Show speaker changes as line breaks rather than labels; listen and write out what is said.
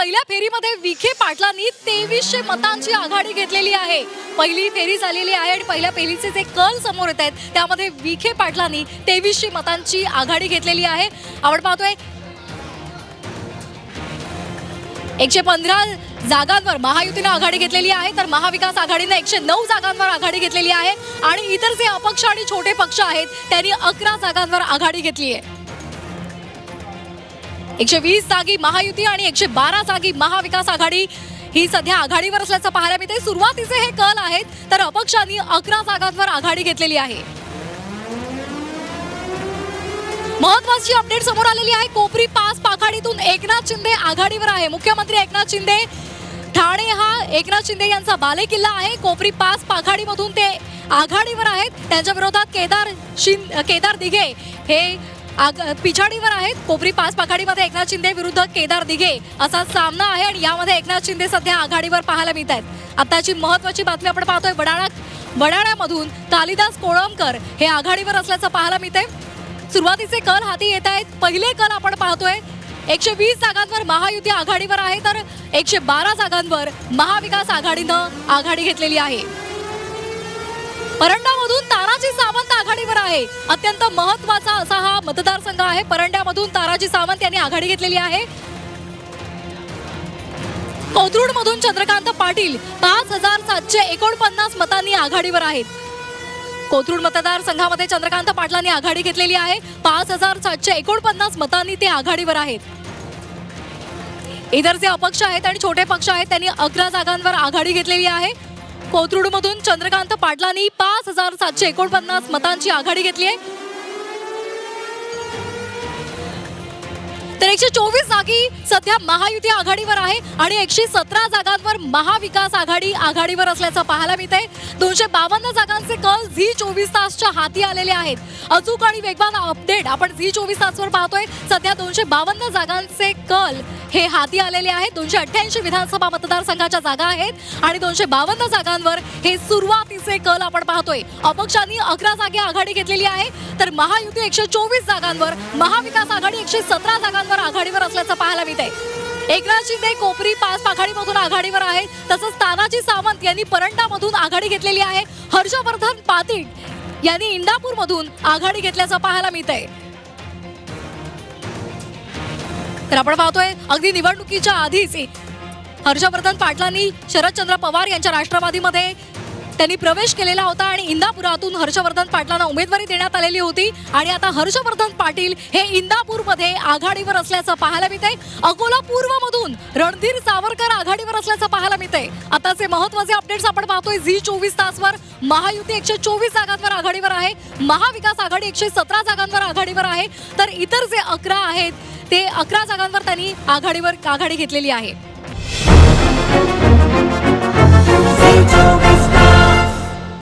पहिल्या फेरीमध्ये विखे पाटलांनी 2300 मतांची आघाडी घेतलेली आहे। पहिली फेरी झालेली आहे आणि पहिल्या फेरीचे जे कल समोर येत आहेत त्यामध्ये विखे पाटलांनी 2300 मतांची आघाडी घेतलेली आहे। आपण पाहतोय 115 जागांवर महायुतीने आघाडी घेतलेली आहे, तर महाविकास आघाडीने 109 जागांवर आघाडी घेतलेली आहे आणि इतर जे अपक्ष आणि छोटे पक्ष आहेत त्यांनी 11 जागांवर आघाडी घेतली आहे। 120 जागी महायुती आणि 112 जागी महाविकास आघाडी ही सध्या आघाडीवर असल्याचं पाहायला मिळते। सुरुवातीचे हे कल आहेत, तर अपक्षांनी 11 जागांवर आघाडी घेतलेली आहे। महत्त्वाची अपडेट समोर आलेली आहे। कोपरी पास पाखाडीतून एकनाथ शिंदे आघाडीवर आहे। मुख्यमंत्री एकनाथ शिंदे, ठाणे हा एकनाथ शिंदे यांचा बालेकिल्ला आहे। कोपरी पास पाखाडीमधून ते आघाडीवर आहेत। त्यांच्या विरोधात केदार दिघे हे पिछाडीवर आहेत। कोपरी पास पाखाडीमध्ये एकनाथ शिंदे विरुद्ध केदार दिघे असा सामना आहे आणि यामध्ये एकनाथ शिंदे सध्या आघाडीवर पाहायला मिळत आहेत। आताची महत्त्वाची बातमी आपण पाहतोय, वडाळ्यामधून कालिदास कोळंबकर हे आघाडीवर असल्याचं पाहायला मिळतंय। सुरुवातीचे कल हाती येत आहेत। पहिले कल आपण पाहतोय 120 जागांवर महायुती आघाडीवर आहे, तर 112 जागांवर महाविकास आघाडीनं आघाडी घेतलेली आहे। परंड्यामधून ताराजी सावंत आघाडीवर आहे। अत्यंत महत्त्वाचा असा हा मतदारसंघ आहे। परंड्यामधून ताराजी सावंत यांनी आघाडी घेतलेली आहे। कोथरूडमधून चंद्रकांत पाटील 5749 मतांनी आघाडीवर आहेत। कोथरूड मतदारसंघामध्ये चंद्रकांत पाटलांनी आघाडी घेतलेली आहे। 5749 मतांनी ते आघाडीवर आहेत। इतर जे अपक्ष आहेत आणि छोटे पक्ष आहेत त्यांनी 11 जागांवर आघाडी घेतलेली आहे। कोथरूडमधून चंद्रकांत पाटलांनी 5749 मतांची आघाडी घेतली आहे, तर 124 जागी सध्या महायुती आघाडीवर आहे आणि 117 जागांवर महाविकास आघाडी आघाडीवर असल्याचं पाहायला मिळतंय। 252 जागांचे कल झी24 तासच्या हाती आलेले आहेत। अचूक आणि वेगवान अपडेट आपण झी24 तासवर पाहतोय। सध्या 252 जागांचे कल हे हाती आलेले आहेत। 288 विधानसभा मतदारसंघाच्या जागा आहेत आणि 252 जागांवर हे सुरुवातीचे कल आपण पाहतोय। अपक्षांनी 11 जागी आघाडी घेतलेली आहे, तर महायुती 124 जागांवर, महाविकास आघाडी 117 जागांवर आघाडीवर असल्याचं पाहायला मिळतंय। एकनाथ शिंदे कोपरी पास पाखाडीमधून आघाडीवर आहेत, तसंच तानाजी सावंत यांनी परंडामधून आघाडी घेतलेली आहे। हर्षवर्धन पाटील यांनी इंदापूरमधून आघाडी घेतल्याचं पाहायला मिळतंय। तर आपण पाहतोय अगदी निवडणुकीच्या आधीच हर्षवर्धन पाटलांनी शरदचंद्र पवार यांच्या राष्ट्रवादीमध्ये त्यांनी प्रवेश केलेला होता आणि इंदापुरातून हर्षवर्धन पाटलांना उमेदवारी देण्यात आलेली होती आणि आता हर्षवर्धन पाटील हे इंदापूरमध्ये आघाडीवर असल्याचं पाहायला मिळतंय। अकोला पूर्वमधून रणधीर सावरकर आघाडीवर असल्याचं पाहायला मिळतंय। आताचे महत्त्वाचे अपडेट्स आपण पाहतोय झी24 तासवर। महायुती 124 जागांवर आघाडीवर आहे, महाविकास आघाडी 117 जागांवर आघाडीवर आहे, तर इतर जे 11 आहेत ते 11 जागांवर त्यांनी आघाडी घेतलेली आहे।